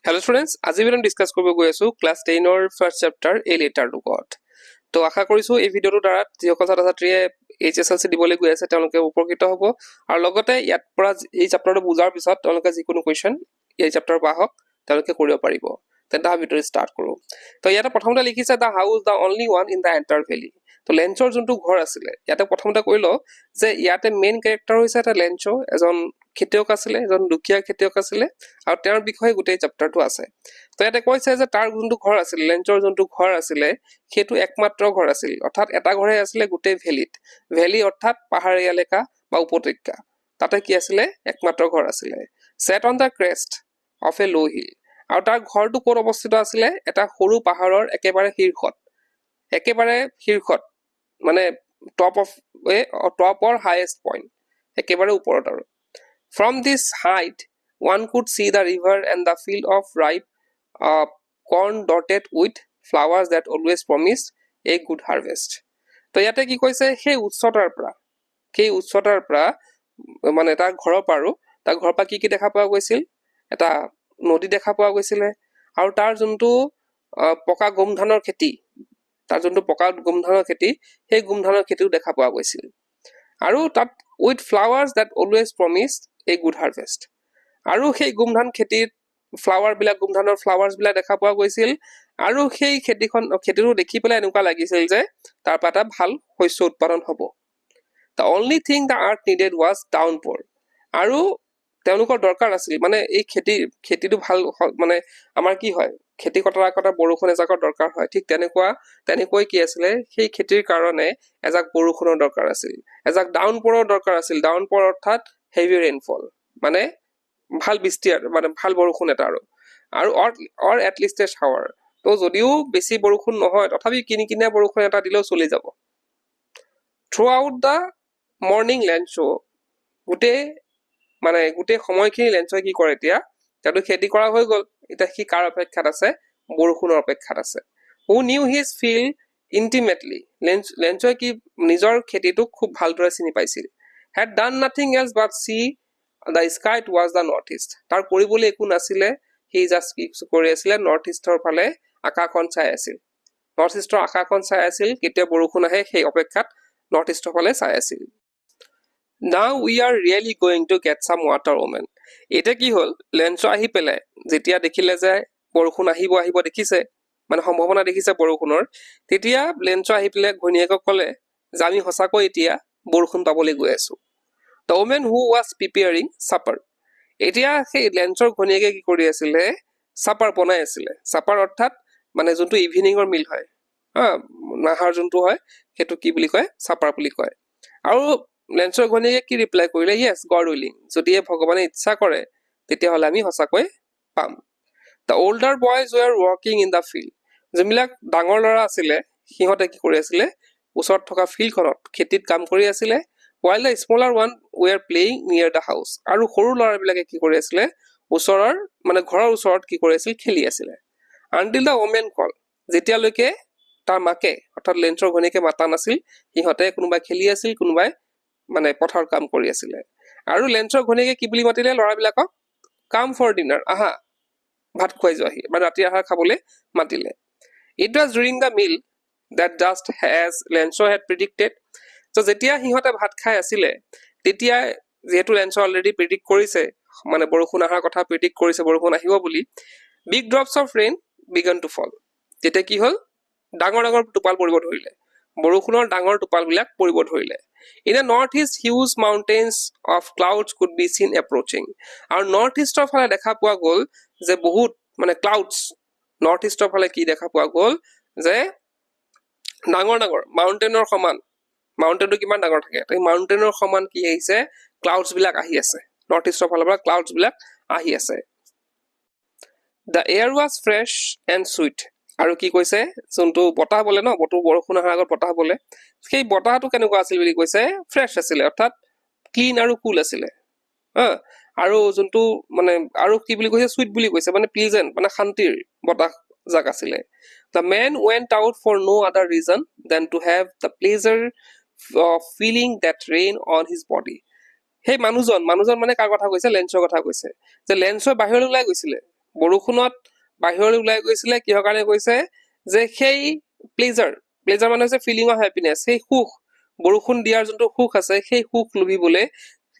Hello students, আজি আমি discuss কৰিব গৈ আছো ক্লাস 10 ৰ ফাৰ্স্ট চেপ্টাৰ এ লেটাৰ ওপৰত। তো আশা কৰিছো এই ভিডিওটোৰ দ্বাৰা যিসকল ছাত্ৰ-ছাত্ৰীয়ে এইচএসএলসি দিবলৈ গৈ আছে তেওঁলোকে উপকৃত হ'ব আৰু লগতে ইয়াত পৰা এই চেপ্টাৰটো বুজাৰ পিছত তেওঁলোকে যিকোনো কোৱেশ্চন এই চেপ্টাৰৰ পৰা হওক তেওঁলোকে কৰিব পাৰিব। তেন্তে আমি ভিডিঅ ষ্টাৰ্ট কৰো। তো ইয়াতে প্ৰথমতে লিখিছে দা হাউস the only one in the enter valley. তো লেঞ্চৰ যোনটো ঘৰ আছিলে ইয়াতে প্ৰথমতে কৈলো যে ইয়াতে মেইন ক্যাৰেক্টাৰ হৈছে এটা লেঞ্চো এজন খেতিয়ক আছিলে এজন দুখীয়া খেতিয়ক আছিলে আৰু তেওঁৰ বিষয়ে গোটেই চেপ্টাৰটো আছে। তো ইয়াতে কৈছে যে তাৰ যোনটো ঘৰ আছিল লেঞ্চৰ যোনটো ঘৰ আছিলে সেইটো একমাত্ৰ ঘৰ আছিল অৰ্থাৎ এটা ঘৰে আছিলে গোটেই ভেলিত ভেলি অৰ্থাৎ পাহাৰীয়া এলেকা বা উপত্যকা তাতে কি আছিলে একমাত্ৰ ঘৰ আছিলে set on the crest of a low hill আৰু তাৰ ঘৰটো ক'ত অৱস্থিত আছিলে এটা সৰু পাহাৰৰ একেবাৰে শীৰ্ষত মানে টপৰ হাইয়েষ্ট পইণ্ট একেবাৰে ওপৰত আৰু from this height one could see the river and the field of ripe corn dotted with flowers that always promised a good harvest. তো ইয়াতে কি কৈছে সেই উচ্চতাৰ পৰা মানে তাৰ ঘৰৰ পৰা কি দেখা পোৱা গৈছিল এটা নদী দেখা পোৱা গৈছিলে আৰু তাৰ যোনটো পকা গোমধানৰ খেতি সেই গোমধানৰ খেতিও দেখা পোৱা গৈছিল আৰু তাত with flowers that always promised a good harvest আৰু সেই গোমধান খেতিৰ গোমধানৰ ফ্লাৱাৰ্স বিলাক দেখা পোৱা গৈছিল আৰু সেই খেতিটো দেখি পেলাই এনেকুৱা লাগিছিল যে তাৰ পৰা এটা ভাল শস্য উৎপাদন হ'ব। The only thing the earth needed was downpour আৰু তেওঁলোকৰ দৰকাৰ আছিল মানে এই খেতিটো ভাল মানে আমাৰ কি হয় খেতি কটাৰ আগতে বৰষুণ এজাকৰ দৰকাৰ হয় ঠিক তেনেকৈ কি আছিলে সেই খেতিৰ কাৰণে এজাক বৰষুণৰ দৰকাৰ আছিল এজাক ডাউনপৰৰ দৰকাৰ আছিল ডাউনপৰ অৰ্থাৎ হেভি ৰেইনফল মানে ভাল বৃষ্টি মানে ভাল বৰষুণ এটা আৰু অৰ এট লিষ্ট এ শাৱাৰ তো যদিও বেছি বৰষুণ নহয় তথাপি কিনিকিনিয়া বৰষুণ এটা দিলেও চলি যাব। থ্ৰু আউট দা মৰ্নিং লেঞ্চো গোটেই সময়খিনি লেঞ্চই কি কৰে এতিয়া তাতো খেতি কৰা হৈ গ'ল এতিয়া সি কাৰ অপেক্ষাত আছে বৰষুণৰ অপেক্ষাত আছে। who knew his field intimately লেঞ্চই কি নিজৰ খেতিটোক খুব ভালদৰে চিনি পাইছিল had done nothing else but see the sky towards the northeast তাৰ কৰিবলৈ একো নাছিলে সি জাস্ট কি কৰি আছিলে নৰ্থ ইষ্টৰ ফালে আকাশখন চাই আছিল কেতিয়া বৰষুণ আহে সেই অপেক্ষাত নৰ্থ ইষ্টৰ ফালে চাই আছিল। Now we are really going to get some water woman এটা কি হল লেঞ্চো আহি পেলাই যেতিয়া দেখিলে যে বৰষুণ আহিব দেখিছে মানে সম্ভাৱনা দেখিছে বৰষুণৰ তেতিয়া লেঞ্চো আহি পেলাই ঘৈণীয়েকক ক'লে যে আমি সঁচাকৈ এতিয়া বৰষুণ পাবলৈ গৈ আছো। The woman who was preparing supper এতিয়া সেই লেঞ্চৰ ঘৈণীয়েকে কি কৰি আছিলে সাপাৰ বনাই আছিলে সাপাৰ অৰ্থাৎ মানে যোনটো ইভিনিঙৰ মিল হয় নাহাৰ যোনটো হয় সেইটো কি বুলি কয় সাপাৰ বুলি কয় আৰু লেঞ্চৰ ঘৈণীয়েকে কি ৰিপ্লাই কৰিলে yes God willing যদি ভগৱানে ইচ্ছা কৰে তেতিয়াহ'লে আমি সঁচাকৈ পাম। The older boys were working in the field যিবিলাক ডাঙৰ ল'ৰা আছিলে সিহঁতে কি কৰি আছিলে ওচৰত থকা ফিল্ডখনত খেতিত কাম কৰি আছিলে while the smaller one were playing near the house আৰু সৰু ল'ৰাবিলাকে কি কৰি আছিলে ঘৰৰ ওচৰত কি কৰি আছিল খেলি আছিলে until the woman call যেতিয়ালৈকে তাৰ মাকে অৰ্থাৎ লেঞ্চৰ ঘৈণীয়েকে মাতা নাছিল সিহঁতে কোনোবাই খেলি আছিল কোনোবাই মানে পথাৰ কাম কৰি আছিলে আৰু লেঞ্চৰ ঘৈণীয়েকে কি বুলি মাতিলে ল'ৰাবিলাকক কাম ফৰ ডিনাৰ আহা ভাত খুৱাই যোৱাহি মানে ৰাতি আহাৰ খাবলৈ মাতিলে। It was during the meal that just as Lencho had predicted so যেতিয়া সিহঁতে ভাত খাই আছিলে তেতিয়া যেহেতু লেঞ্চো অলৰেডি প্ৰেডিক্ট কৰিছে মানে বৰষুণ আহাৰ কথা প্ৰেডিক্ট কৰিছে বৰষুণ আহিব বুলি big drops of rain began to fall তেতিয়া কি হল ডাঙৰ টোপাল পৰিব ধৰিলে বৰষুণৰ ডাঙৰ টোপালবিলাক পৰিব ধৰিলে। In the northeast huge mountains of clouds could be seen approaching আৰু নৰ্থ ইষ্টৰ ফালে দেখা পোৱা গ'ল যে বহুত মানে ক্লাউডছ নৰ্থ ইষ্টৰ ফালে কি দেখা পোৱা গ'ল যে ডাঙৰ মাউণ্টেইনৰ সমান মাউণ্টেইনটো কিমান ডাঙৰ থাকে এই মাউণ্টেইনৰ সমান কি আহিছে ক্লাউডছ বিলাক আহি আছে নৰ্থ ইষ্টৰ ফালৰ পৰা ক্লাউডছ বিলাক আহি আছে। The air was fresh and sweet আৰু কি কৈছে যোনটো বতাহ বলে ন বৰষুণ অহাৰ আগত বতাহ বলে সেই বতাহটো কেনেকুৱা আছিল বুলি কৈছে ফ্ৰেছ আছিলে অৰ্থাৎ ক্লিন আৰু কুল আছিলে আৰু যোনটো মানে আৰু কি বুলি কৈছে সুইট বুলি কৈছে মানে প্লিজেন্ট মানে শান্তিৰ বতাহ জাক আছিলে। The man went out for no other reason than to have the pleasure of feeling that rain on his body সেই মানুহজন মানে কাৰ কথা কৈছে লেঞ্চৰ কথা কৈছে যে লেঞ্চৰ বাহিৰলৈ ওলাই গৈছিলে বৰষুণত বাহিৰলৈ ওলাই গৈছিলে কিহৰ কাৰণে গৈছে যে সেই প্লেজাৰ মানে হৈছে ফিলিং অফ হেপিনেছ সেই সুখ বৰষুণ দিয়াৰ যোনটো সুখ আছে সেই সুখ লুবিবলৈ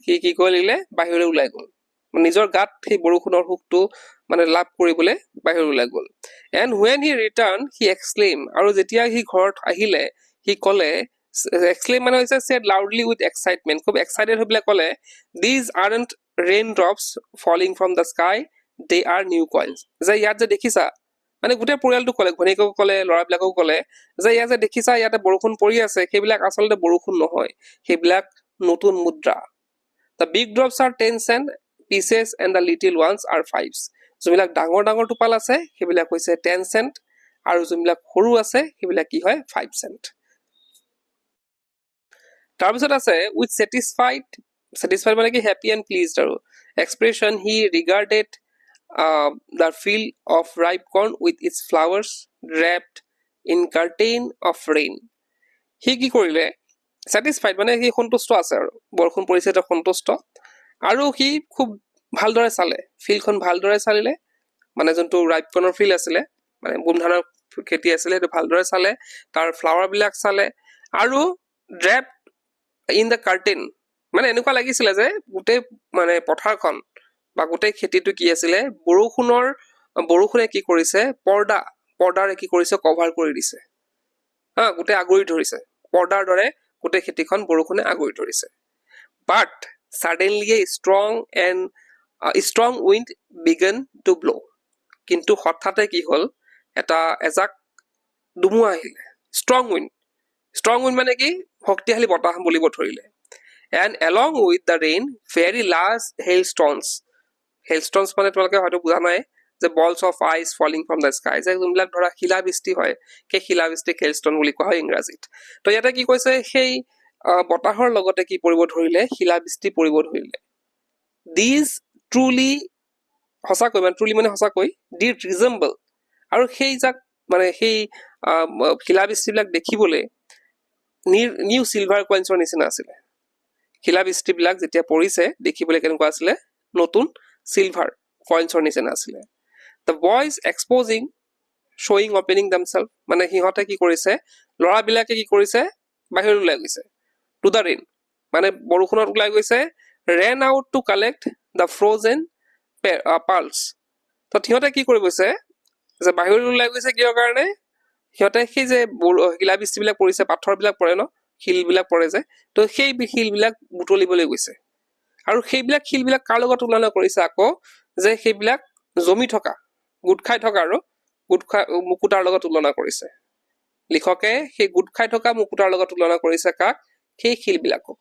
সি কি কৰিলে বাহিৰলৈ ওলাই গ'ল নিজৰ গাত সেই বৰষুণৰ সুখটো মানে লাভ কৰিবলৈ বাহিৰলৈ ওলাই গ'ল এণ্ড ৱেন হি ৰিটাৰ্ণ হি এক্সক্লেইম আৰু যেতিয়া সি ঘৰত আহিলে সি ক'লে এক্সক্লেইম মানে হৈছে said loudly with excitement খুব এক্সাইটেড হৈ পেলাই ক'লে these aren't raindrops falling from the sky they are new coins যে ইয়াত যে দেখিছা মানে গোটেই পৰিয়ালটো ক'লে ঘনীয়েকক ক'লে ল'ৰাবিলাকক ক'লে যে ইয়াত যে দেখিছা ইয়াতে বৰষুণ পৰি আছে সেইবিলাক আচলতে বৰষুণ নহয় সেইবিলাক নতুন মুদ্ৰা the big drops are 10 cent pieces and the little ones are 5s যোনবিলাক ডাঙৰ ডাঙৰ টোপাল আছে সেইবিলাক হৈছে 10 cent আৰু যোনবিলাক সৰু আছে সেইবিলাক কি হয় 5 cent তাৰপিছত আছে with satisfied মানে কি happy and pleased আৰু expression he regarded the field of ripe corn with its flowers wrapped in curtain of rain সি কি কৰিলে satisfied মানে সি সন্তুষ্ট আছে আৰু বৰষুণ পৰিছে তো সন্তুষ্ট আৰু সি খুব ভালদৰে চালে ফিল্ডখন ভালদৰে চালিলে মানে যোনটো ৰাইপ কৰ্ণৰ ফিল্ড আছিলে মানে বুম ধানৰ খেতি আছিলে সেইটো ভালদৰে চালে তাৰ ফ্লাৱাৰ বিলাক চালে আৰু ড্ৰেপ ইন দ্য কাৰ্টেন মানে এনেকুৱা লাগিছিলে যে গোটেই মানে পথাৰখন বা গোটেই খেতিটো কি আছিলে বৰষুণে কি কৰিছে পৰ্দাৰে কি কৰিছে কভাৰ কৰি দিছে গোটেই আগুৰি ধৰিছে পৰ্দাৰ দৰে গোটেই খেতিখন বৰষুণে আগুৰি ধৰিছে বাট suddenly a strong wind began to blow কিন্তু হঠাতে কি হল এটা এজাক ধুমুহা আহিলে strong wind মানে কি শক্তিশালী বতাহ বলিব ধৰিলে and along with the rain very large hailstones মানে তোমালোকে হয়তো বুজা নাই যে balls of ice falling from the sky যে যোনবিলাক ধৰা শিলাবৃষ্টি হয় সেই শিলাবৃষ্টিক hailstone বুলি কোৱা হয় ইংৰাজীত তো ইয়াতে কি কৈছে সেই বতাহৰ লগতে কি পৰিব ধৰিলে শিলাবৃষ্টি পৰিব ধৰিলে these truly মানে সঁচাকৈ did resemble আৰু সেই যাক মানে সেই শিলাবৃষ্টিবিলাক দেখিবলৈ নিউ সিলভাৰ কইন্সৰ নিচিনা আছিলে শিলাবৃষ্টিবিলাক যেতিয়া পৰিছে দেখিবলৈ কেনেকুৱা আছিলে নতুন সিলভাৰ কইন্সৰ নিচিনা আছিলে the boys showing opening themselves মানে সিহঁতে কি কৰিছে ল'ৰাবিলাকে কি কৰিছে বাহিৰলৈ ওলাই গৈছে to the rain মানে বৰষুণত ওলাই গৈছে ran out to collect the frozen pearls তো সিহঁতে কি কৰি গৈছে যে বাহিৰলৈ ওলাই গৈছে কিয় কাৰণে সিহঁতে সেই যে শিলাবৃষ্টিবিলাক পৰিছে পাথৰবিলাক পৰে ন শিলবিলাক পৰে যে তো সেই শিলবিলাক বুটলিবলৈ গৈছে আৰু সেইবিলাক শিলবিলাক কাৰ লগত তুলনা কৰিছে আকৌ যে সেইবিলাক জমি থকা গুট খাই থকা আৰু মুকুতাৰ লগত তুলনা কৰিছে লিখকে সেই গুট খাই থকা মুকুতাৰ লগত তুলনা কৰিছে কাক সেই শিলবিলাকক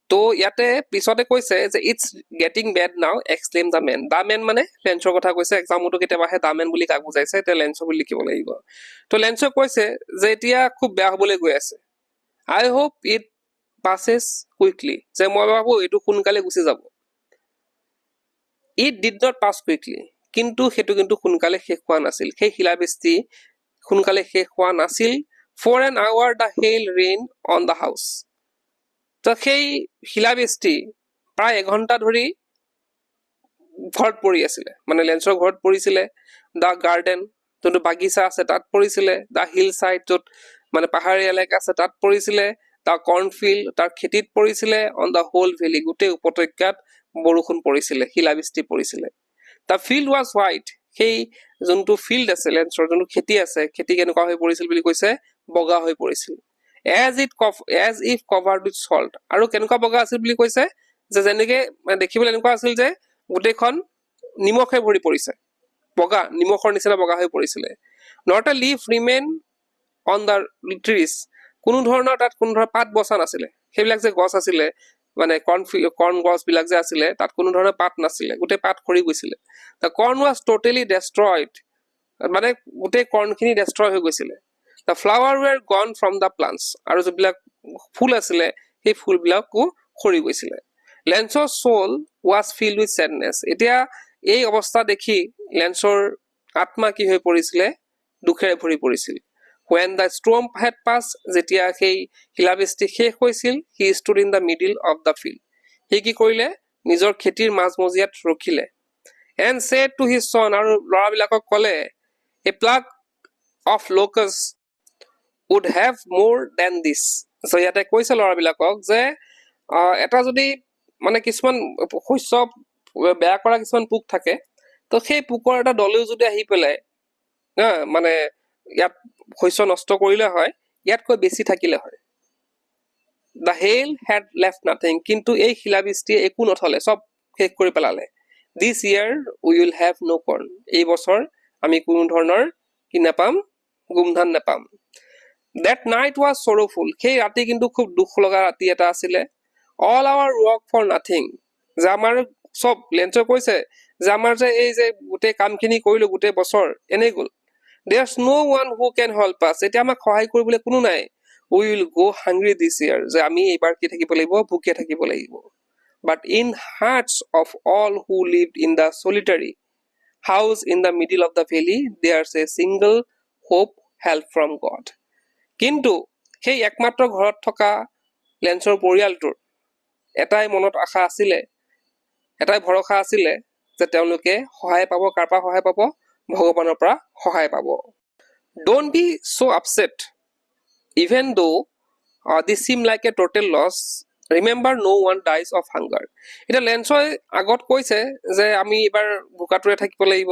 তো ইয়াতে পিছতে কৈছে যে it's getting bed now এক্সক্লেইম da man মানে লেন্সৰ কথা কৈছে এক্সামতো কেতিয়াবা আহে দা মেন বুলি কাক বুজাইছে এতিয়া লেন্সৰ বুলি লিখিব লাগিব তো লেন্সে কৈছে যে এতিয়া খুব বেয়া হ'বলৈ গৈ আছে আই হোপ ইট passes quickly যে মই ভাবো এটো সোনকালে গুছি যাব it did not pass quickly কিন্তু হেতু কিন্তু সোনকালে শেষ হোৱা নাছিল সেই শিলাবৃষ্টি সোনকালে শেষ হোৱা নাছিল for an hour the hail rain on the house তো সেই শিলাবৃষ্টি প্ৰায় 1 ঘণ্টা ধৰি ঘৰত পৰি আছিল মানে লেন্সৰ ঘৰত পৰিছিলে দা গাৰ্ডেন যোনটো বাগিচা আছে তাত পৰিছিলে দা হিল সাইড যত মানে পাহাৰীয়া এলেকা আছে তাত পৰিছিলে দা কৰ্ণফিল্ড তাৰ খেতিত পৰিছিলে অন দা হোল ভেলি গোটেই উপত্যকাত বৰষুণ পৰিছিলে শিলাবৃষ্টি পৰিছিলে দা ফিল্ড ওয়াজ হোৱাইট সেই যোনটো ফিল্ড আছে লেন্সৰ যোনটো খেতি আছে খেতি কেনেকুৱা হৈ পৰিছিল বুলি কৈছে বগা হৈ পৰিছিল as if covered with salt আৰু কেনেকুৱা বগা আছিল বুলি কৈছে যে যেনেকে দেখিবলৈ এনেকুৱা আছিল যে গোটেইখন নিমখে ভৰি পৰিছে বগা নিমখৰ নিচিনা বগা হৈ পৰিছিলে not a leaf remain on the trees কোনো ধৰণৰ তাত কোনো ধৰণৰ পাত বসা নাছিলে সেইবিলাক যে গছ আছিলে মানে কৰ্ণ গছ বিলাক যে আছিলে তাত কোনো ধৰণৰ পাত নাছিলে গোটেই পাত খৰি গৈছিলে the corn was totally destroyed মানে গোটেই কৰ্ণখিনি ডেষ্ট্ৰয় হৈ গৈছিলে the flower were gone from the plants আৰু যিবিলাক ফুল আছিলে সেই ফুলবিলাকো খৰি গৈছিলে লেন্সৰ soul was filled with sadness এতিয়া এই অৱস্থা দেখি লেন্সৰ আত্মা কি হৈ পৰিছিলে দুখেৰে ভৰি পৰিছিল when the storm had passed যেতিয়া সেই শিলাবৃষ্টি শেষ হৈছিল he stood in the middle of the field he কি কৰিলে নিজৰ খেতিৰ মাজমজিয়াত ৰখিলে and said to his son আৰু ল'ৰাবিলাকক ক'লে a plague of locusts would have more than this so ইয়াতে কৈছে ল'ৰাবিলাকক যে এটা যদি মানে কিছুমান শস্য বেয়া কৰা কিছুমান পোক থাকে তো সেই পোকৰ এটা দলেও যদি আহি পেলাই মানে ইয়াত শস্য নষ্ট কৰিলে হয় ইয়াতকৈ বেছি থাকিলে হয় the hail had left nothing কিন্তু এই শিলাবৃষ্টিয়ে একো নথলে সব শেষ কৰি পেলালে this year we will have no corn এই বছৰ আমি কোনো ধৰণৰ কি নাপাম গুমধান নাপাম that night was sorrowful সেই ৰাতি কিন্তু খুব দুখ লগা ৰাতি এটা আছিলে all our work for nothing যে আমাৰ সব লেঞ্চে কৈছে যে আমাৰ যে এই যে গোটেই কামখিনি কৰিলো গোটেই বছৰ এনে গ'ল there's no one who can help us এতিয়া আমাক সহায় কৰিবলৈ কোনো নাই we will go hungry this year যে আমি এবাৰ কি থাকিব লাগিব ভুকে থাকিব লাগিব but in hearts of all who lived in the solitary house in the middle of the valley there's a single hope help from God কিন্তু সেই একমাত্ৰ ঘৰত থকা লেঞ্চৰ পৰিয়ালটোৰ এটাই মনত আশা আছিলে এটাই ভৰসা আছিলে যে তেওঁলোকে সহায় পাব কাৰপা সহায় পাব ভগৱানৰ পৰা সহায় পাব don't be so upset even though this seem like a total loss remember no one dies of hunger এটা লেঞ্চই আগত কৈছে যে আমি এবাৰ ভুকাটোৰে থাকিব লাগিব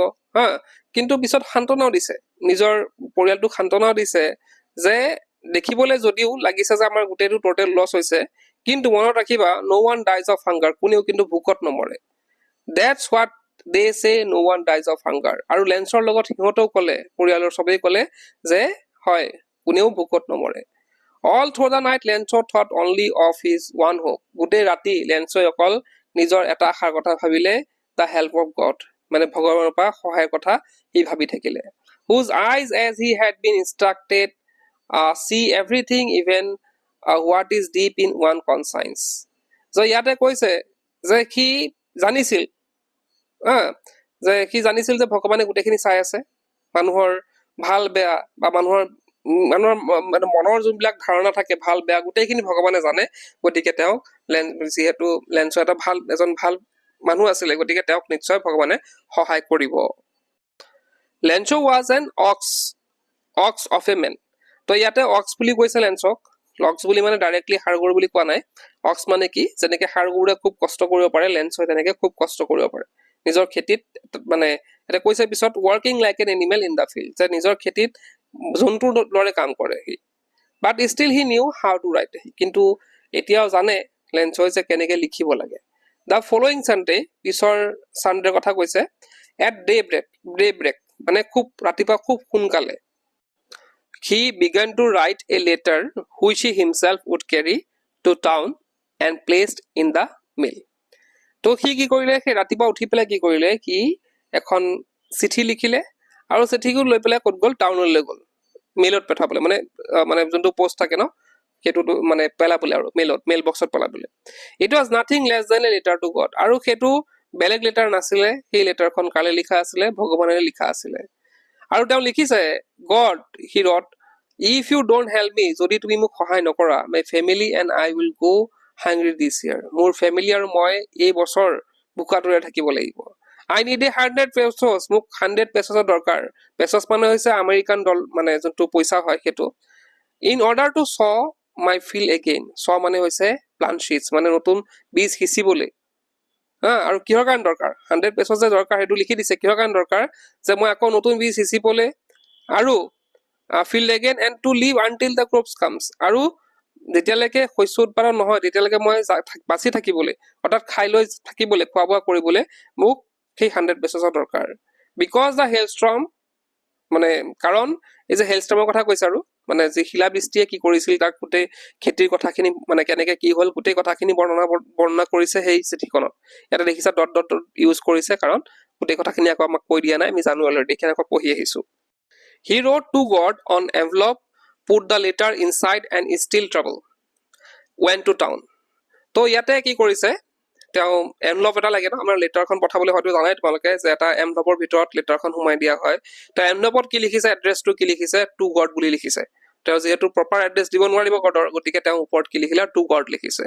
কিন্তু পিছত শান্তনাও দিছে নিজৰ পৰিয়ালটোক শান্তনাও দিছে যে দেখিবলৈ যদিও লাগিছে যে আমাৰ গোটেইটো টোটেল লছ হৈছে কিন্তু মনত ৰাখিবা no one dies of hunger কোনেও কিন্তু ভুকত নমৰে that's what they say no one dies of hunger আৰু লেঞ্চৰ লগত সিহঁতেও ক'লে পৰিয়ালৰ সবেই ক'লে যে হয় কোনেও ভুকত নমৰে all through the night Lencho thought only of his one hope গোটেই ৰাতি লেঞ্চই অকল নিজৰ এটা আশাৰ কথা ভাবিলে the help of God মানে ভগৱানৰ পৰা সহায়ৰ কথা হি ভাবি থাকিলে whose eyes as he had been instructed see everything even what is deep in one conscience so ইয়াতে কৈছে যে কি জানিছিল যে ভগৱানে গোটেইখিনি চাই আছে মানুহৰ ভাল বেয়া বা মানুহৰ মানে মনৰ যোনবিলাক ধাৰণা থাকে ভাল বেয়া গোটেইখিনি ভগৱানে জানে গতিকে তেওঁ যিহেতু লেঞ্চ এটা এজন ভাল মানুহ আছিলে গতিকে তেওঁক নিশ্চয় ভগৱানে সহায় কৰিব Lencho was an ox of a man তো ইয়াতে অক্স বুলি কৈছে লেঞ্চক অক্স বুলি মানে ডাইৰেক্টলি হাড়গৰু বুলি কোৱা নাই অক্স মানে কি যেনেকে হাড়গৰুৰে খুব কষ্ট কৰিব পাৰে লেঞ্চই তেনেকে খুব কষ্ট কৰিব পাৰে নিজৰ খেতিত মানে এটা কৈছে পিছত working like an animal in the field যে নিজৰ খেতিত জন্তুৰ দৰে কাম কৰে সি but still he knew how to write কিন্তু এতিয়াও জানে লেঞ্চই যে কেনেকে লিখিব লাগে the following Sunday পিছৰ সানডেৰ কথা কৈছে at daybreak মানে খুব ৰাতিপুৱা খুব সোনকালে he began to write a letter which he himself would carry to town and placed in the mill তো সি কি কৰিলে সেই ৰাতিপুৱা উঠি পেলাই কি কৰিলে কি এখন চিঠি লিখিলে আৰু চিঠিখন লৈ পেলাই ক'ত গ'ল টাউনলৈ গ'ল মেইলত পঠাবলৈ মানে যোনটো পোষ্ট থাকে ন সেইটো মানে পেলাবলৈ আৰু মেইল বক্সত পেলাবলৈ it was nothing less than a letter to God আৰু সেইটো বেলেগ লেটাৰ নাছিলে সেই লেটাৰখন কালে লিখা আছিলে ভগৱানেৰে লিখা আছিলে আৰু তেওঁ লিখিছে God he wrote if you don't help me যদি তুমি মোক সহায় নকৰা my family and I will go hungry this year মোৰ ফেমিলি আৰু মই এই বছৰ ভোকাটোৰে থাকিব লাগিব I need 100 pesos মোক 100 pesos দৰকাৰ pesos মানে হৈছে আমেৰিকান মানে যোনটো পইচা হয় সেইটো in order to sow my field again sow মানে হৈছে plant seeds মানে নতুন বীজ সিঁচিবলৈ আৰু কিহৰ কাৰণে দৰকাৰ 100 pesos যে দৰকাৰ সেইটো লিখি দিছে কিহৰ কাৰণে দৰকাৰ যে মই আকৌ নতুন বীজ সিঁচিবলৈ আৰু field again and to live until the crops comes আৰু যেতিয়ালৈকে শস্য উৎপাদন নহয় তেতিয়ালৈকে মই বাচি থাকিবলৈ অৰ্থাৎ খাই লৈ থাকিবলৈ খোৱা বোৱা কৰিবলৈ মোক সেই 100 pesos দৰকাৰ because the hailstorm মানে কাৰণ এই যে হেলস্টৰ্মৰ কথা কৈছে আৰু মানে যে শিলাবৃষ্টিয়ে কি কৰিছিল তাক গোটেই খেতিৰ কথাখিনি মানে কেনেকে কি হ'ল গোটেই কথাখিনি বৰ্ণনা কৰিছে সেই চিঠিখনত এটা দেখিছা ডট ডট ইউজ কৰিছে কাৰণ গোটেই কথাখিনি আকৌ আমাক কৈ দিয়া নাই আমি জানো অলৰেডি কেনেকৈ পঢ়ি আহিছো he wrote to God on envelope put the letter inside and still trouble went to town তো ইয়াতে কি কৰিছে তেওঁ এনভলপ এটা লাগে ন আমাৰ লেটাৰখন পঠাবলৈ হয়তো জানাই তোমালোকে যে এটা এনভলপৰ ভিতৰত লেটাৰখন সোমাই দিয়া হয় তো এনভলপত কি লিখিছে এড্ৰেছটো কি লিখিছে টু গড বুলি লিখিছে তেওঁ যেহেতু প্ৰপাৰ এড্ৰেছ দিব নোৱাৰিব গডৰ গতিকে তেওঁ ওপৰত কি লিখিলে টু গড লিখিছে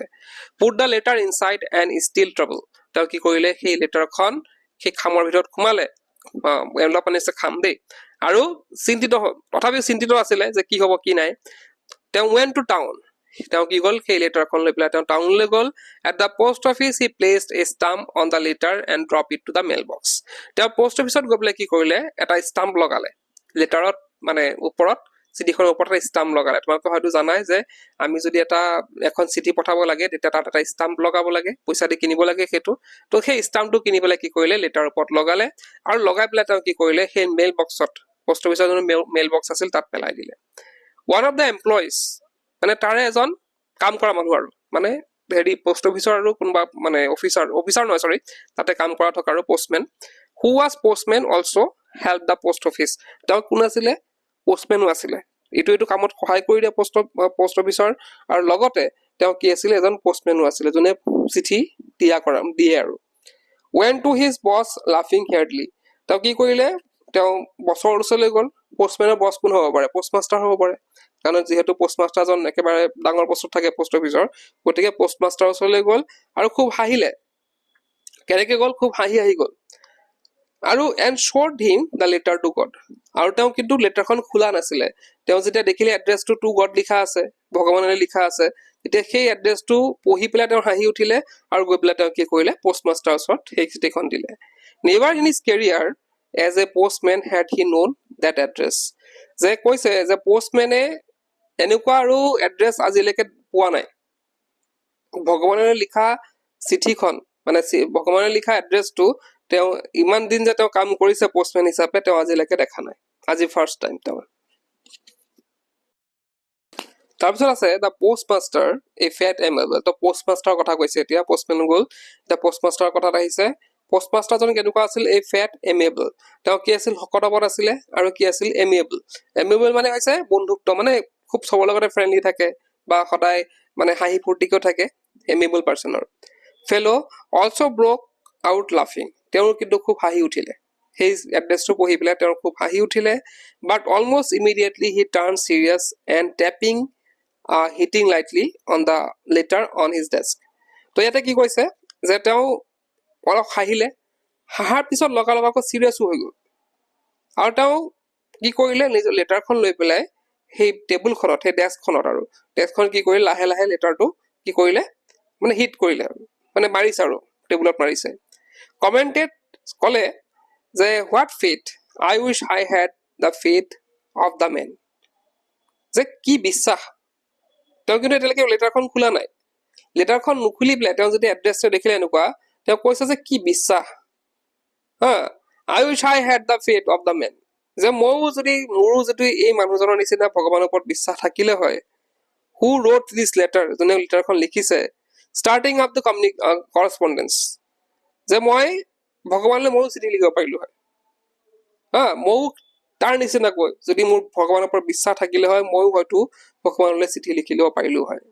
put the letter inside and still trouble তেওঁ কি কৰিলে সেই লেটাৰখন সেই খামৰ ভিতৰত সোমালে এনভেলপ আনিছে খাম দেই আৰু তথাপিও চিন্তিত আছিলে যে কি হ'ব কি নাই তেওঁ ৱেণ্ট টু টাউন তেওঁ কি গ'ল সেই লেটাৰখন লৈ পেলাই তেওঁ টাউনলৈ গ'ল at the post office he placed a stamp on the letter and drop it to the mail box তেওঁ পোষ্ট অফিচত গৈ পেলাই কি কৰিলে এটা ষ্টাম্প লগালে লেটাৰত মানে ওপৰত চিঠিখনৰ ওপৰত এটা ষ্টাম্প লগালে তোমালোকে হয়তো জানাই যে আমি যদি এখন চিঠি পঠাব লাগে তেতিয়া তাত এটা ষ্টাম্প লগাব লাগে পইচা দি কিনিব লাগে সেইটো তো সেই ষ্টাম্পটো কিনি পেলাই কি কৰিলে লেটাৰৰ ওপৰত লগালে আৰু লগাই পেলাই তেওঁ কি কৰিলে সেই মেইল বক্সত পোষ্ট অফিচৰ যোনটো মেইল বক্স আছিল তাত পেলাই দিলে ওৱান অফ দ্য এমপ্লয়িজ মানে তাৰে এজন কাম কৰা মানুহ আৰু মানে পোষ্ট অফিচৰ আৰু কোনোবা মানে অফিচাৰ নহয় চৰি তাতে কাম কৰা থকা আৰু postmen who was postmen also' help the post office তেওঁ কোন আছিলে পোষ্টমেনো আছিলে এইটো কামত সহায় কৰি দিয়ে পোষ্ট অফিচৰ আৰু লগতে তেওঁ কি আছিলে এজন পোষ্টমেনো আছিলে যোনে চিঠি দিয়ে আৰু ৱেন টু হিজ বছ লাফিং হেয়াৰ্ডলি তেওঁ কি কৰিলে তেওঁ বছৰ ওচৰলৈ গ'ল পোষ্টমেনৰ বছ কোন হ'ব পাৰে পোষ্টমাষ্টাৰ হ'ব পাৰে কাৰণ যিহেতু পোষ্টমাষ্টাৰজন একেবাৰে ডাঙৰ পষ্টত থাকে পোষ্ট অফিচৰ গতিকে পোষ্টমাষ্টাৰৰ ওচৰলৈ গ'ল আৰু খুব হাঁহিলে কেনেকৈ গ'ল খুব হাঁহি গ'ল আৰু and showed him the letter to God আৰু তেওঁ কিন্তু লেটাৰখন খোলা নাছিলে তেওঁ যেতিয়া দেখিলে এড্ৰেছটো টু গড লিখা আছে ভগৱানলৈ লিখা আছে তেতিয়া সেই এড্ৰেছটো পঢ়ি পেলাই তেওঁ হাঁহি উঠিলে আৰু গৈ পেলাই তেওঁ কি কৰিলে পোষ্টমাষ্টাৰৰ ওচৰত সেই চিঠিখন দিলে never in his career as a postman had he known that address যে কৈছে যে পোষ্টমেনে এনেকুৱা আৰু এড্ৰেছ আজিলৈকে পোৱা নাই ভগৱানলৈ লিখা চিঠিখন মানে ভগৱানলৈ লিখা এড্ৰেছটো তেওঁ ইমান দিন যে তেওঁ কাম কৰিছে পোষ্টমেন হিচাপে তেওঁ আজিলৈকে দেখা নাই আজি ফাৰ্ষ্ট টাইম তেওঁ তাৰপিছত আছে দ্য পোষ্টমাষ্টাৰ এ ফেট এমেবল তো পোষ্টমাষ্টাৰৰ কথা কৈছে এতিয়া পোষ্টমেন গ'ল এতিয়া পোষ্টমাষ্টাৰৰ কথাত আহিছে পোষ্টমাষ্টাৰজন কেনেকুৱা আছিল এই ফেট এমেবল তেওঁ কি আছিল শকতৱত আছিলে আৰু কি আছিল এমেবল মানে হৈছে বন্ধুত্ব মানে খুব চবৰ লগতে ফ্ৰেণ্ডলি থাকে বা সদায় মানে হাঁহি ফূৰ্তিকেও থাকে এমেবল পাৰ্চনৰ ফেলো অলছ' ব্ৰক আউট লাফিং তেওঁৰ কিন্তু খুব হাঁহি উঠিলে সেই এড্ৰেছটো পঢ়ি পেলাই তেওঁৰ খুব হাঁহি উঠিলে but almost immediately he turn serious and tapping hitting lightly on the letter on his desk তো ইয়াতে কি কৈছে যে তেওঁ অলপ হাঁহাৰ পিছত লগালগ আকৌ চিৰিয়াছো হৈ গ'ল আৰু তেওঁ কি কৰিলে নিজৰ লেটাৰখন লৈ পেলাই সেই টেবুলখনত সেই ডেস্কখন কি কৰিলে লাহে লাহে লেটাৰটো কি কৰিলে মানে হিট কৰিলে আৰু মানে মাৰিছে আৰু টেবুলত মাৰিছে কমেণ্টেড ক'লে যে what faith I wish I had the faith of the man যে কি বিশ্বাস তেওঁ কিন্তু এতিয়ালৈকে লেটাৰখন খোলা নাই লেটাৰখন নুখুলি পেলাই তেওঁ যদি এড্ৰেছটো দেখিলে এনেকুৱা তেওঁ কৈছে যে কি বিশ্বাস I wish I had the faith of the man যে মোৰো যদি এই মানুহজনৰ নিচিনা ভগৱানৰ ওপৰত বিশ্বাস থাকিলে হয় হু ৰোট দিছ লেটাৰ যোনে লেটাৰখন লিখিছে ষ্টাৰ্টিং আপ দ্য কৰস্পণ্ডেঞ্চ যে মই ভগৱানলৈ ময়ো চিঠি লিখিব পাৰিলো হয় ময়ো তাৰ নিচিনাকৈ যদি মোৰ ভগৱানৰ ওপৰত বিশ্বাস থাকিলে হয় ময়ো হয়তো ভগৱানলৈ চিঠি লিখি ল'ব পাৰিলো হয়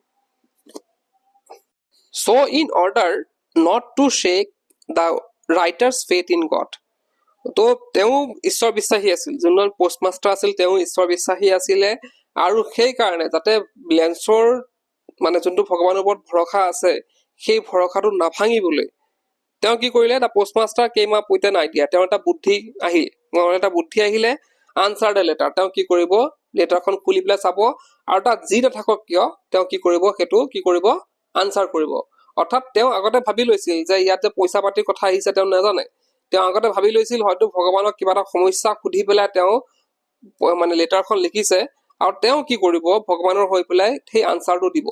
so' in order not to shake the writer's faith in God তো তেওঁ ঈশ্বৰ বিশ্বাসী আছিল যোনজন পোষ্টমাষ্টাৰ আছিল তেওঁ ঈশ্বৰ বিশ্বাসী আছিলে আৰু সেইকাৰণে যাতে লেন্সৰ মানে যোনটো ভগৱানৰ ওপৰত ভৰসা আছে সেই ভৰসাটো নাভাঙিবলৈ তেওঁ কি কৰিলে the postmaster came up with an idea তেওঁৰ এটা বুদ্ধি আহিলে আনচাৰ দ্য লেটাৰ তেওঁ কি কৰিব লেটাৰখন খুলি পেলাই চাব আৰু তাত যি নাথাকক কিয় তেওঁ কি কৰিব সেইটো কি কৰিব আনচাৰ কৰিব অৰ্থাৎ তেওঁ আগতে ভাবি লৈছিল যে ইয়াত যে পইচা পাতিৰ কথা আহিছে তেওঁ নাজানে তেওঁ আগতে ভাবি লৈছিল হয়তো ভগৱানক কিবা এটা সমস্যা সুধি পেলাই তেওঁ মানে লেটাৰখন লিখিছে আৰু তেওঁ কি কৰিব ভগৱানৰ হৈ পেলাই সেই আনচাৰটো দিব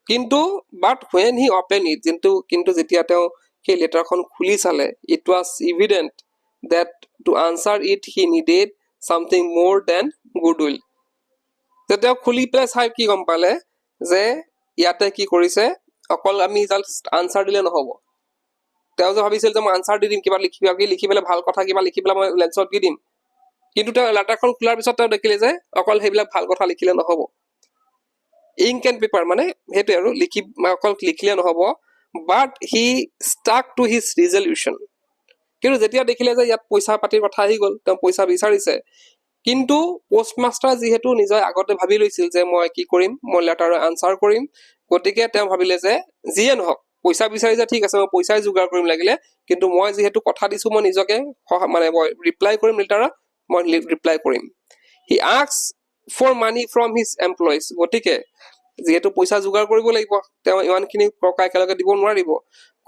কিন্তু but when he open it কিন্তু যেতিয়া তেওঁ সেই লেটাৰখন খুলি চালে it was evident that to answer it he needed something more than goodwill যে তেওঁ খুলি পেলাই চাই কি গম পালে যে ইয়াতে কি কৰিছে অকল আমি জাষ্ট আনচাৰ দিলে নহ'ব তেওঁ যে ভাবিছিল যে মই আনচাৰ দি দিম কিবা লিখি পেলাই ভাল কথা কিবা লিখি পেলাই মই লেন্সত দি দিম কিন্তু তেওঁ লেটাৰখন খোলাৰ পিছত তেওঁ দেখিলে যে অকল সেইবিলাক ভাল কথা লিখিলে নহ'ব ইংক এণ্ড পেপাৰ মানে সেইটোৱে আৰু অকল লিখিলে নহ'ব but he struck to his resolution কিন্তু যেতিয়া দেখিলে যে ইয়াত পইচা পাতিৰ কথা আহি গ'ল তেওঁ পইচা বিচাৰিছে কিন্তু পোষ্টমাষ্টাৰ যিহেতু নিজৰ আগতে ভাবি লৈছিল যে মই কি কৰিম মই লেটাৰৰ আনচাৰ কৰিম গতিকে তেওঁ ভাবিলে যে যিয়ে নহওক পইচা বিচাৰিছে ঠিক আছে মই পইচাই যোগাৰ কৰিম লাগিলে কিন্তু মই যেহেতু কথা দিছো মই নিজকে মানে মই ৰিপ্লাই কৰিম লেটাৰত মই ৰিপ্লাই কৰিম he asks for money from his employees গতিকে যেহেতু পইচা যোগাৰ কৰিব লাগিব তেওঁ ইমানখিনি টকা একেলগে দিব নোৱাৰিব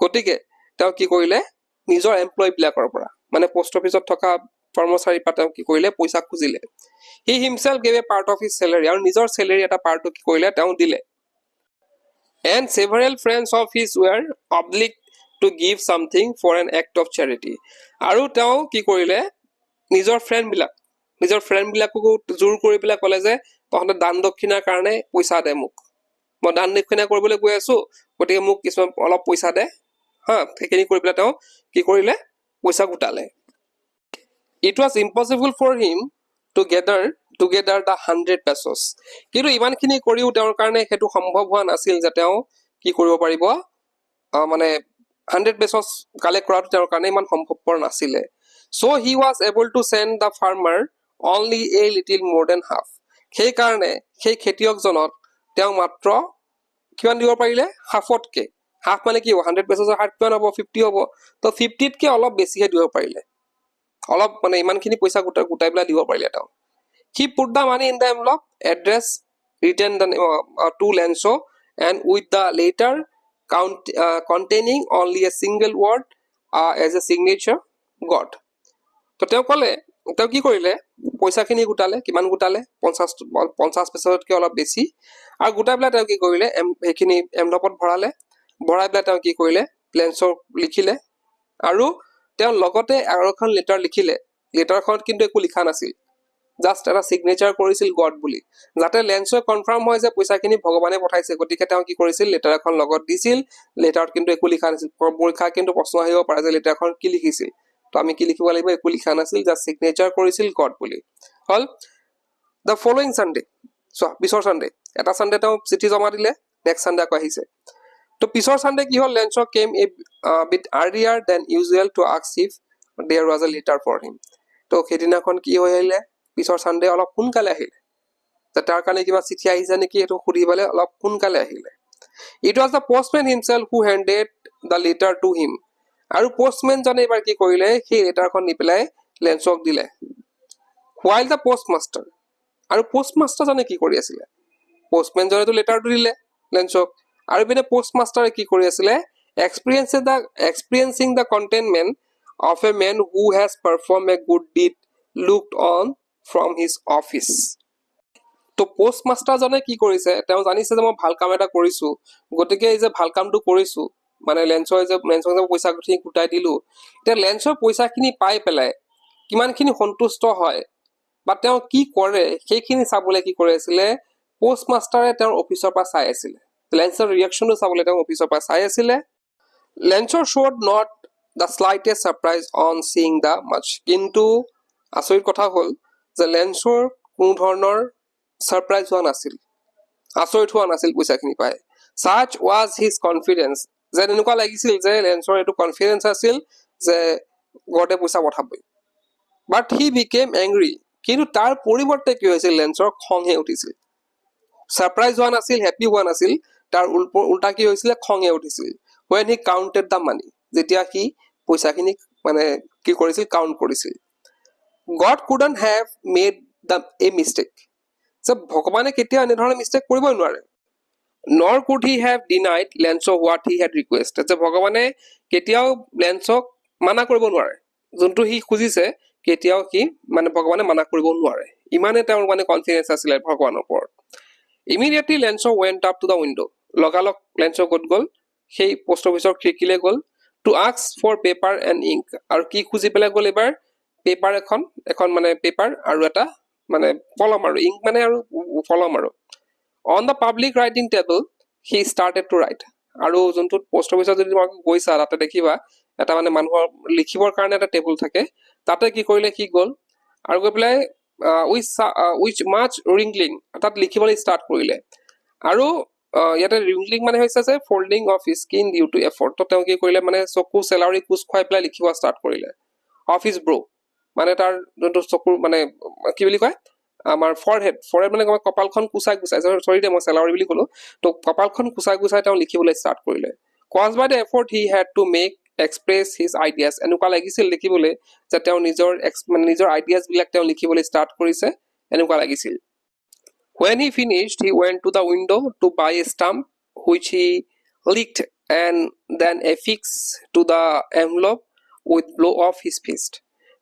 গতিকে তেওঁ কি কৰিলে নিজৰ এমপ্লয় বিলাকৰ পৰা মানে পোষ্ট অফিচত থকা কৰ্মচাৰীৰ পৰা তেওঁ কি কৰিলে পইচা খুজিলে he himself gave a part of his salary আৰু নিজৰ চেলাৰী এটা পাৰ্টটো কি কৰিলে তেওঁ দিলে and several friends of his were obliged to give something for an act of charity আৰু তেওঁ কি কৰিলে নিজৰ ফ্ৰেণ্ড বিলাককো জোৰ কৰি পেলাই ক'লে যে তহঁতে দান দক্ষিণাৰ কাৰণে পইচা দে মোক মই দান দক্ষিণা কৰিবলৈ গৈ আছো গতিকে মোক কিছুমান অলপ পইচা দে হা সেইখিনি কৰি পেলাই তেওঁ কি কৰিলে পইচা গোটালে it was impossible for him to gather the 100 pesos কিন্তু ইমানখিনি কৰিও তেওঁৰ কাৰণে সেইটো সম্ভৱ হোৱা নাছিল যে তেওঁ কি কৰিব পাৰিব মানে 100 pesos কালেক্ট কৰাটো তেওঁৰ কাৰণে ইমান সম্ভৱপৰ নাছিলে so he was able to send the farmer only a little more than half সেই কাৰণে সেই খেতিয়কজনক তেওঁ মাত্ৰ কিমান দিব পাৰিলে হাফতকে হাফ মানে কি 100 pesos হাফ কিমান হ'ব 50 হ'ব তো 50 তকে অলপ বেছিহে দিব পাৰিলে অলপ মানে ইমানখিনি পইচা গোটাই পেলাই দিব পাৰিলে তেওঁ he put the money in the envelope address written to Lenso and with the letter containing only a single word as a signature got তো তেওঁ ক'লে তেওঁ কি কৰিলে পইচাখিনি গোটালে কিমান গোটালে 50 পেছতকৈ অলপ বেছি আৰু গোটাই পেলাই তেওঁ কি কৰিলে সেইখিনি এনভেলপত ভৰাই পেলাই তেওঁ কি কৰিলে লেন্সৰ লিখিলে আৰু তেওঁ লগতে আৰু এখন লেটাৰ লিখিলে লেটাৰখনত কিন্তু একো লিখা নাছিল জাস্ট এটা সিগনেচাৰ কৰিছিল গড বুলি যাতে লেন্সৰ কনফাৰ্ম হয় যে পইচাখিনি ভগৱানে পঠাইছে গতিকে তেওঁ কি কৰিছিল লেটাৰ এখন লগত দিছিল লেটাৰত কিন্তু একো লিখা নাছিল পৰীক্ষা কিন্তু প্ৰশ্ন আহিব পাৰে যে লেটাৰখন কি লিখিছিল তো আমি কি লিখিব লাগিব একো লিখা নাছিল জাস্ট সিগনেচাৰ কৰিছিল গড বুলি হল দ্য ফলোইং সানডে পিছৰ সানডে এটা সানডে তেওঁ চিঠি জমা দিলে নেক্সট সানডে আকৌ আহিছে তো পিছৰ সানডে কি হল লেন্সৰ came a bit earlier than usual to ask if there was a letter for him তো সেইদিনাখন কি হৈ আহিলে পিছৰ সানডে অলপ সোনকালে আহিলে যে তাৰ কাৰণে কিবা চিঠি আহিছে নেকি এইটো সুধিবলৈ অলপ সোনকালে আহিলে it was the postman himself who handed the letter to him আৰু পোষ্টমেন জনে এবাৰ কি কৰিলে সেই লেটাৰখন নি পেলাই লেন্সক দিলে হোৱাইল দ্য পোষ্টমাষ্টাৰ আৰু পোষ্টমাষ্টাৰ জনে কি কৰি আছিলে পোষ্টমেন জনেতো লেটাৰটো দিলে লেন্সক আৰু পিনে পোষ্টমাষ্টাৰে কি কৰি আছিলে experiencing the contentment of a man who has performed a good deed looked on from his office তো পোষ্টমাষ্টাৰ জনে কি কৰিছে তেওঁ জানিছে যে মই ভাল কাম এটা কৰিছো গতিকে এই যে ভাল কামটো কৰিছো মানে লেন্সৰ যে পইচাখিনি গোটাই দিলো এতিয়া লেন্সৰ পইচাখিনি পাই পেলাই কিমানখিনি সন্তুষ্ট হয় বা তেওঁ কি কৰে সেইখিনি চাবলৈ কি কৰি আছিলে পোষ্টমাষ্টাৰে তেওঁৰ অফিচৰ পৰা চাই আছিলে লেন্সৰ ৰিয়েকশ্যনটো চাবলৈ তেওঁ অফিচৰ পৰা চাই আছিলে লেন্সৰ শ্ব'ড নট দ্য স্লাইটেষ্ট ছাৰপ্ৰাইজ অন চিং দ্য মাছ কিন্তু আচৰিত কথা হ'ল যে লেন্সৰ কোনো ধৰণৰ ছাৰপ্ৰাইজ হোৱা নাছিল আচৰিত হোৱা নাছিল পইচাখিনি পাই such was his confidence যে এনেকুৱা লাগিছিল যে লেন্সৰ এইটো কনফিডেন্স আছিল যে গডে পইচা পঠাবই বাট হি বিকেম এংগ্ৰি কিন্তু তাৰ পৰিৱৰ্তে কি হৈছিল লেন্সৰ খংহে উঠিছিল ছাৰপ্ৰাইজ হোৱা নাছিল হেপী হোৱা নাছিল তাৰ উল্টা কি হৈছিলে খংহে উঠিছিল when he counted the money যেতিয়া সি পইচাখিনি মানে কি কৰিছিল কাউন্ট কৰিছিল God couldn't have made a mistake যে ভগৱানে কেতিয়া এনে ধৰণৰ মিষ্টেক কৰিবই নোৱাৰে nor could he have denied Lenso what he had requested যে ভগৱানে কেতিয়াও লেন্সক মানা কৰিব নোৱাৰে যোনটো সি খুজিছে কেতিয়াও কি মানে ভগৱানে মানা কৰিব নোৱাৰে ইমানে তেওঁৰ মানে কনফিডেন্স আছিল ভগৱানৰ ওপৰত immediately Lenso went up to the window লগালগ লেন্সো গ'ল সেই পোষ্ট অফিচৰ খিৰিকীলে গ'ল to ask for paper and ink আৰু কি খুজি পেলাই গ'ল এবাৰ পেপাৰ এখন মানে পেপাৰ আৰু এটা মানে কলম আৰু ইংক মানে আৰু কলম আৰু on the public writing table he started to write আৰু যোনটো পোষ্ট অফিচত যদি মই গৈছা তাতে দেখিবা এটা মানে মানুহৰ লিখিবৰ কাৰণে এটা টেবুল থাকে তাতে কি কৰিলে কি গ'ল আৰু গৈ পেলাই which much wrinkling তাত লিখিবলৈ ষ্টাৰ্ট কৰিলে আৰু ইয়াতে ৰিংলিং মানে হৈছে যে folding of skin due to effort তো তেওঁ কি কৰিলে মানে চকু চেলাউৰি কুচ খুৱাই পেলাই লিখিব ষ্টাৰ্ট কৰিলে অফ হিজ ব্ৰো মানে তাৰ যোনটো চকুৰ মানে কি বুলি কয় আমাৰ ফৰহেড মানে কপালখন কুচাই সৰি দে মই চেলাউৰি বুলি ক'লো তো কপালখন কুচাই তেওঁ লিখিবলৈ ষ্টাৰ্ট কৰিলে caused by the effort he had to make express his ideas. এনেকুৱা লাগিছিল দেখিবলৈ যে তেওঁ নিজৰ ideas বিলাক তেওঁ লিখিবলৈ start কৰিছে এনেকুৱা লাগিছিল. When he finished, he went to the window to buy a stamp which he licked and then affixed to the envelope with blow of his fist.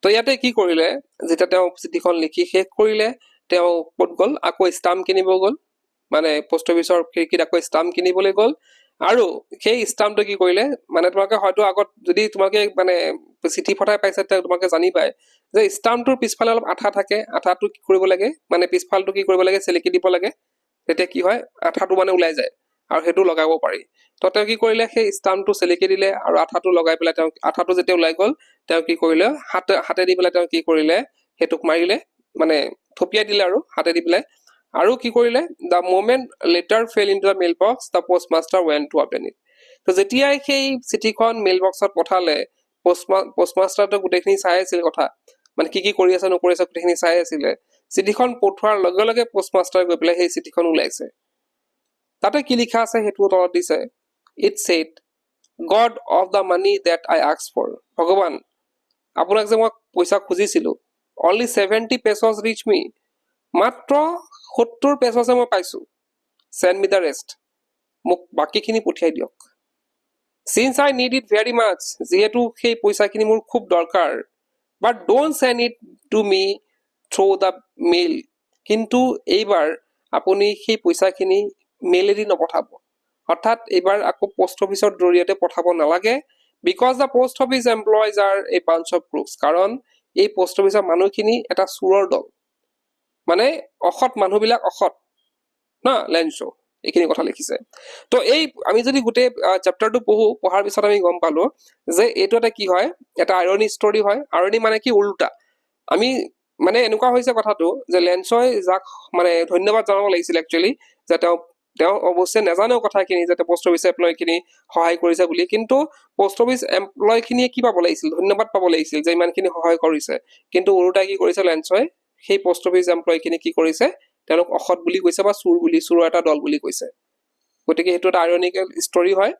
তো ইয়াতে কি কৰিলে যেতিয়া তেওঁ চিঠিখন লিখি শেষ কৰিলে তেওঁ ক'ত গ'ল আকৌ ষ্টাম্প কিনিব গ'ল মানে পোষ্ট অফিচৰ খিৰিকীত আকৌ ষ্টাম্প কিনিবলৈ গ'ল আৰু সেই ষ্টাম্পটো কি কৰিলে মানে তোমালোকে হয়তো আগত যদি তোমালোকে মানে চিঠি পঠাই পাইছে তোমালোকে জানি পায় যে ষ্টাম্পটোৰ পিছফালে অলপ আঠা থাকে আঠাটো কি কৰিব লাগে মানে পিছফালটো কি কৰিব লাগে চেলেকি দিব লাগে তেতিয়া কি হয় আঠাটো মানে ওলাই যায় আৰু হেতু লগাব পাৰি তো তেওঁ কি কৰিলে সেই ষ্টাম্পটো চেলেকি দিলে আৰু আঠাটো লগাই পেলাই তেওঁ আঠাটো যেতিয়া ওলাই গ'ল তেওঁ কি কৰিলে হাতে দি পেলাই তেওঁ কি কৰিলে হেতুক মাৰিলে মানে থপিয়াই দিলে আৰু হাতে দি পেলাই আৰু কি কৰিলে the moment letter fell into the mailbox the postmaster went to open it তো যেতিয়াই সেই চিঠিখন মেইল বক্সত পঠালে পোষ্টমাষ্টাৰটো গোটেইখিনি চাই আছিল কথা মানে কি কৰি আছে নকৰি আছে গোটেইখিনি চাই আছিলে চিঠিখন পঠোৱাৰ লগে লগে পোষ্টমাষ্টাৰ গৈ পেলাই সেই চিঠিখন ওলাইছে তাতে কি লিখা আছে হেতু তলত দিছে it said god of the money that I asked for ভগৱান আপোনাক যে মই পইচা খুজিছিলো only 70 pesos reach me মাত্ৰ 70 পেছাছে মই পাইছো send me the rest মোক বাকিখিনি পঠিয়াই দিয়ক since I need it very much যেহেতু সেই পইচাখিনি মোৰ খুব দৰকাৰ but don't send it to me through the mail কিন্তু এইবাৰ আপুনি সেই পইচাখিনি মেইলেদি নপঠাব অৰ্থাৎ এইবাৰ আকৌ পোষ্ট অফিচৰ জৰিয়তে পঠাব নালাগে because the post office employees are a bunch of crooks কাৰণ এই পোষ্ট অফিচৰ মানুহখিনি এটা চুৰৰ দল মানে অখত মানুহবিলাক অখত না লেঞ্চো এইখিনি কথা লিখিছে তো এই আমি যদি গোটেই চ্যাপ্টাৰটো পঢ়াৰ পিছত আমি গম পালো যে এইটো এটা কি হয় এটা আইৰনি ষ্টৰী হয় আইৰনি মানে কি উল্টা আমি মানে এনেকুৱা হৈছে কথাটো যে লেঞ্চই যাক মানে ধন্যবাদ জনাব লাগিছিল একচুয়ালি যে তেওঁ অৱশ্যে নাজানেও কথাখিনি যে পোষ্ট অফিচ এমপ্লয়খিনি সহায় কৰিছে বুলি কিন্তু পোষ্ট অফিচ এমপ্লয়খিনিয়ে কি পাব লাগিছিল ধন্যবাদ পাব লাগিছিল যে ইমানখিনি সহায় কৰিছে কিন্তু উল্টা কি কৰিছে লেঞ্চই সেই পোষ্ট অফিচ এমপ্লয়খিনি কি কৰিছে তেওঁলোক অখত বুলি কৈছে বা চুৰ এটা দল বুলি কৈছে গতিকে হেতু এটা আইৰনিকেল ষ্টৰী হয়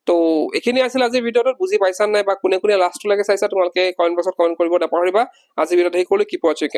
তো এখিনি আছিল আজি ভিডিওটো বুজি পাইছা নাই বা কোনে লাষ্টলৈকে চাইছা তোমালোকে কমেন্ট বক্সত কমেন্ট কৰিব নাপাহৰিবা আজি ভিডিওটো হেই কৰিলো কিপ ৱাচিং